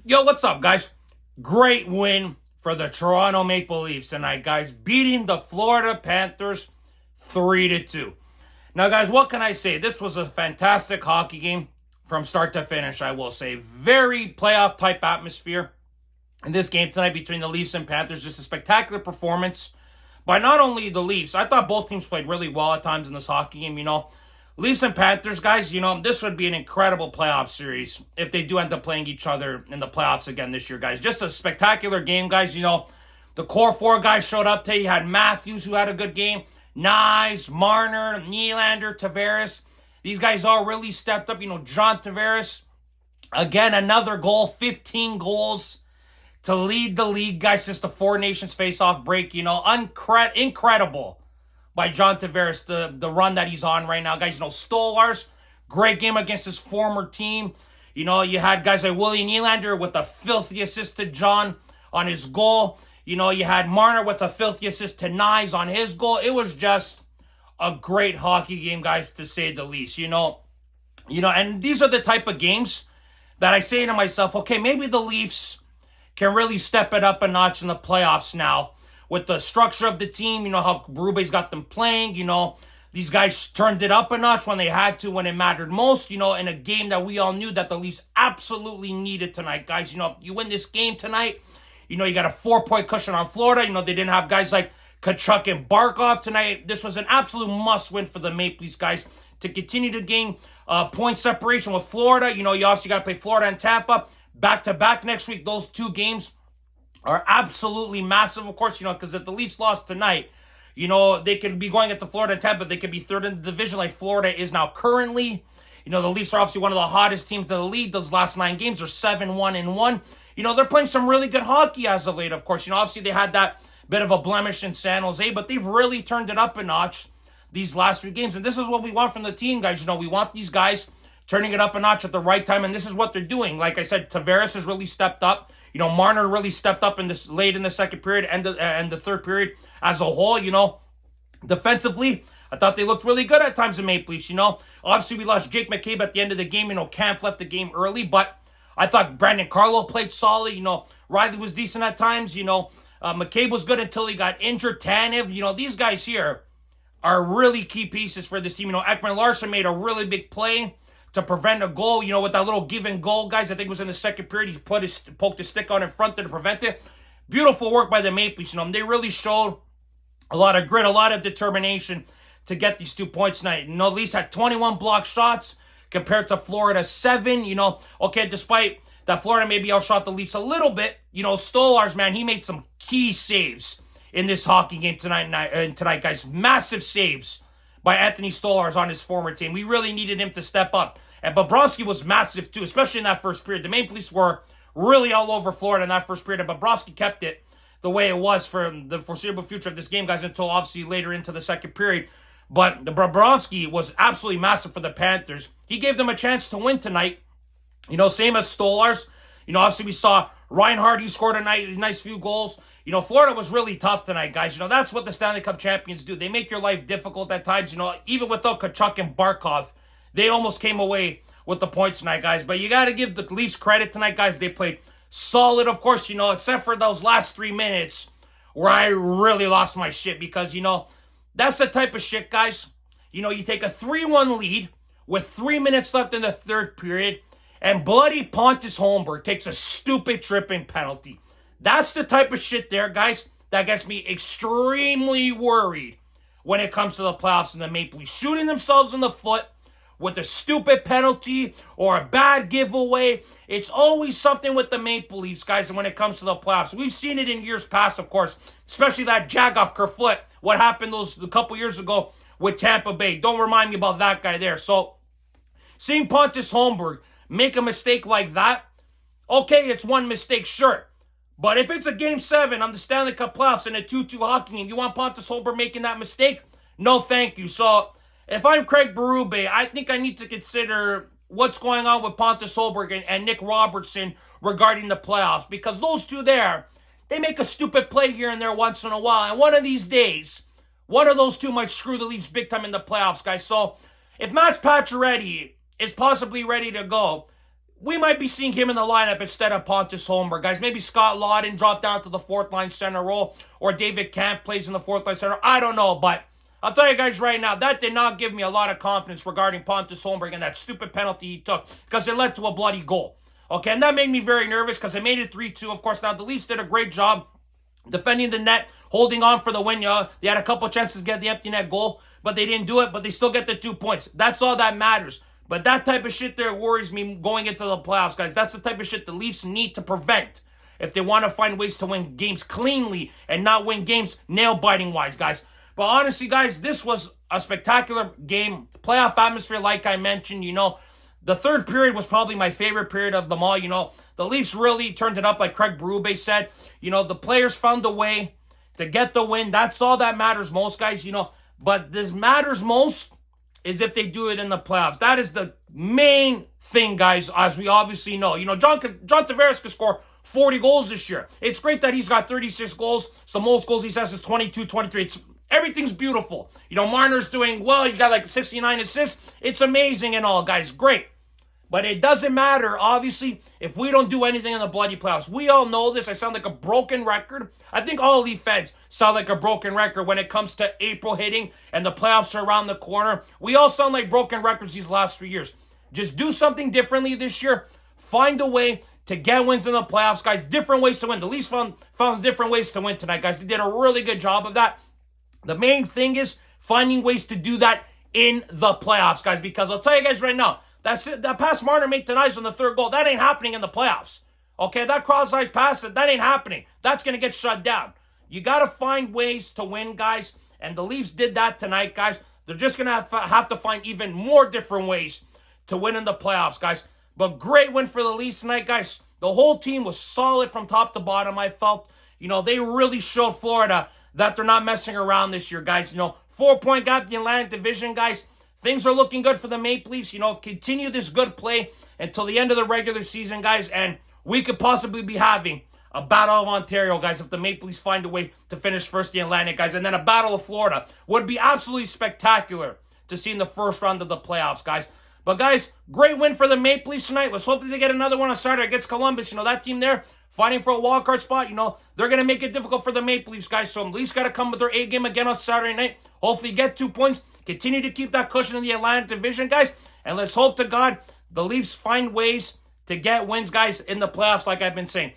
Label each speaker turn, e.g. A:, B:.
A: Yo, what's up, guys? Great win for the Toronto Maple Leafs tonight, guys, beating the Florida Panthers 3-2. Now, guys, what can I say? This was a fantastic hockey game from start to finish, I will say. Very playoff-type atmosphere in this game tonight between the Leafs and Panthers. Just a spectacular performance by not only the Leafs. I thought both teams played really well at times in this hockey game, Leafs and Panthers, guys, this would be an incredible playoff series if they do end up playing each other in the playoffs again this year, guys. Just a spectacular game, guys. The core four guys showed up today. You had Matthews, who had a good game. Nyes, Marner, Nylander, Tavares. These guys all really stepped up. John Tavares, again, another goal, 15 goals to lead the league, guys, since the Four Nations face-off break. Incredible by John Tavares, the run that he's on right now. Guys, Stolarz, great game against his former team. You had guys like William Nylander with a filthy assist to John on his goal. You had Marner with a filthy assist to Nyes on his goal. It was just a great hockey game, guys, to say the least. And these are the type of games that I say to myself, okay, maybe the Leafs can really step it up a notch in the playoffs now. With the structure of the team, how Berube's got them playing, these guys turned it up a notch when they had to, when it mattered most, in a game that we all knew that the Leafs absolutely needed tonight, guys. If you win this game tonight, you got a 4-point cushion on Florida. They didn't have guys like Tkachuk and Barkov tonight. This was an absolute must-win for the Maple Leafs, guys, to continue to gain point separation with Florida. You obviously got to play Florida and Tampa back-to-back next week. Those two games are absolutely massive, of course, because if the Leafs lost tonight, they could be going at the Florida and Tampa. They could be third in the division like Florida is now currently. The Leafs are obviously one of the hottest teams in the league. Those last 9 games are 7-1-1. They're playing some really good hockey as of late, of course. Obviously they had that bit of a blemish in San Jose, but they've really turned it up a notch these last 3 games. And this is what we want from the team, guys. We want these guys turning it up a notch at the right time, and this is what they're doing. Like I said, Tavares has really stepped up. Marner really stepped up in this late in the second period and the third period as a whole. Defensively, I thought they looked really good at times in Maple Leafs. Obviously we lost Jake McCabe at the end of the game. Kampf left the game early, but I thought Brandon Carlo played solid. Riley was decent at times. McCabe was good until he got injured. Tanev, these guys here are really key pieces for this team. Ekman Larson made a really big play to prevent a goal, with that little give and goal, guys. I think it was in the second period. He poked his stick on in front there to prevent it. Beautiful work by the Maple Leafs. They really showed a lot of grit, a lot of determination to get these 2 points tonight. The Leafs had 21 blocked shots compared to Florida's 7. Okay, despite that Florida maybe outshot the Leafs a little bit, Stolarz, man, he made some key saves in this hockey game tonight, guys. Massive saves by Anthony Stolarz on his former team. We really needed him to step up. And Bobrovsky was massive too, especially in that first period. The Maple Leafs were really all over Florida in that first period, and Bobrovsky kept it the way it was for the foreseeable future of this game, guys, until obviously later into the second period. But the Bobrovsky was absolutely massive for the Panthers. He gave them a chance to win tonight. Same as Stolarz. Obviously we saw Reinhart, he scored a nice few goals. Florida was really tough tonight, guys. That's what the Stanley Cup champions do. They make your life difficult at times. Even without Tkachuk and Barkov, they almost came away with the points tonight, guys. But you got to give the Leafs credit tonight, guys. They played solid, of course, except for those last 3 minutes where I really lost my shit because, that's the type of shit, guys. You take a 3-1 lead with 3 minutes left in the third period, and bloody Pontus Holmberg takes a stupid tripping penalty. That's the type of shit there, guys, that gets me extremely worried when it comes to the playoffs and the Maple Leafs shooting themselves in the foot with a stupid penalty or a bad giveaway. It's always something with the Maple Leafs, guys, and when it comes to the playoffs. We've seen it in years past, of course, especially that Jagoff Kerfoot, what happened a couple years ago with Tampa Bay. Don't remind me about that guy there. So, seeing Pontus Holmberg make a mistake like that, okay, it's one mistake, sure. But if it's a Game 7 on the Stanley Cup playoffs in a 2-2 hockey game, you want Pontus Holmberg making that mistake? No, thank you. So, if I'm Craig Berube, I think I need to consider what's going on with Pontus Holmberg and Nick Robertson regarding the playoffs. Because those two there, they make a stupid play here and there once in a while. And one of these days, one of those two might screw the Leafs big time in the playoffs, guys. So, if Max Pacioretty is possibly ready to go, we might be seeing him in the lineup instead of Pontus Holmberg, guys. Maybe Scott Lawton drop down to the fourth-line center role, or David Kampf plays in the fourth-line center. I don't know, but I'll tell you guys right now, that did not give me a lot of confidence regarding Pontus Holmberg and that stupid penalty he took, because it led to a bloody goal. Okay, and that made me very nervous because it made it 3-2. Of course, now the Leafs did a great job defending the net, holding on for the win. They had a couple chances to get the empty net goal, but they didn't do it, but they still get the 2 points. That's all that matters. But that type of shit there worries me going into the playoffs, guys. That's the type of shit the Leafs need to prevent if they want to find ways to win games cleanly and not win games nail-biting wise, guys. But honestly, guys, this was a spectacular game. Playoff atmosphere, like I mentioned, the third period was probably my favorite period of them all. The Leafs really turned it up, like Craig Berube said. The players found a way to get the win. That's all that matters most, guys, But this matters most is if they do it in the playoffs. That is the main thing, guys, as we obviously know. John Tavares could score 40 goals this year. It's great that he's got 36 goals. So the most goals he has is 22, 23. Everything's beautiful. Marner's doing well. You got like 69 assists. It's amazing and all, guys. Great. But it doesn't matter, obviously, if we don't do anything in the bloody playoffs. We all know this. I sound like a broken record. I think all Leaf fans sound like a broken record when it comes to April hitting and the playoffs are around the corner. We all sound like broken records these last 3 years. Just do something differently this year. Find a way to get wins in the playoffs, guys. Different ways to win. The Leafs found different ways to win tonight, guys. They did a really good job of that. The main thing is finding ways to do that in the playoffs, guys, because I'll tell you guys right now, that's it. That pass Marner made tonight on the third goal, that ain't happening in the playoffs. Okay, that cross-ice pass, that ain't happening. That's going to get shut down. You got to find ways to win, guys, and the Leafs did that tonight, guys. They're just going to have to find even more different ways to win in the playoffs, guys. But great win for the Leafs tonight, guys. The whole team was solid from top to bottom, I felt. They really showed Florida that they're not messing around this year, guys. 4-point gap in the Atlantic Division, guys. Things are looking good for the Maple Leafs. Continue this good play until the end of the regular season, guys. And we could possibly be having a Battle of Ontario, guys, if the Maple Leafs find a way to finish first in the Atlantic, guys. And then a Battle of Florida would be absolutely spectacular to see in the first round of the playoffs, guys. But, guys, great win for the Maple Leafs tonight. Let's hope that they get another one on Saturday against Columbus. That team there, fighting for a wild card spot, they're going to make it difficult for the Maple Leafs, guys. So, at least got to come with their A game again on Saturday night. Hopefully, get 2 points. Continue to keep that cushion in the Atlantic Division, guys. And let's hope to God the Leafs find ways to get wins, guys, in the playoffs, like I've been saying.